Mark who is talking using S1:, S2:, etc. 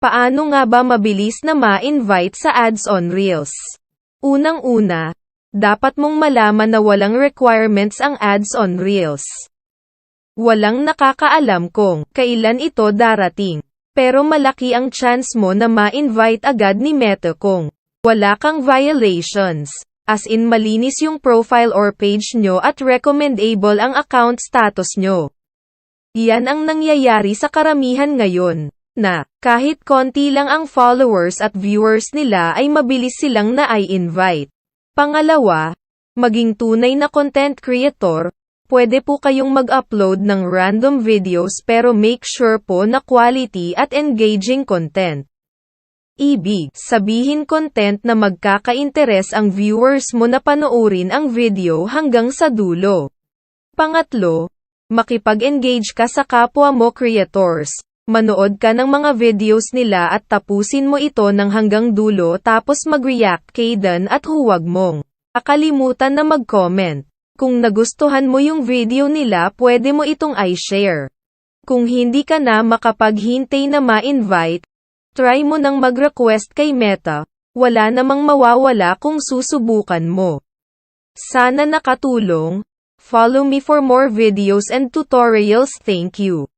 S1: Paano nga ba mabilis na ma-invite sa ads on Reels? Unang-una, dapat mong malaman na walang requirements ang ads on Reels. Walang nakakaalam kung kailan ito darating. Pero malaki ang chance mo na ma-invite agad ni Meta kung wala kang violations. As in malinis yung profile or page nyo at recommendable ang account status nyo. Yan ang nangyayari sa karamihan ngayon, na kahit konti lang ang followers at viewers nila ay mabilis silang na-invite. Pangalawa, maging tunay na content creator, pwede po kayong mag-upload ng random videos pero make sure po na quality at engaging content. Ibig sabihin content na magkaka-interes ang viewers mo na panoorin ang video hanggang sa dulo. Pangatlo, makipag-engage ka sa kapwa mo creators. Manood ka ng mga videos nila at tapusin mo ito ng hanggang dulo tapos mag-react kay Dan at huwag mong kakalimutan na mag-comment. Kung nagustuhan mo yung video nila pwede mo itong i-share. Kung hindi ka na makapaghintay na ma-invite, try mo nang mag-request kay Meta, wala namang mawawala kung susubukan mo. Sana nakatulong. Follow me for more videos and tutorials. Thank you.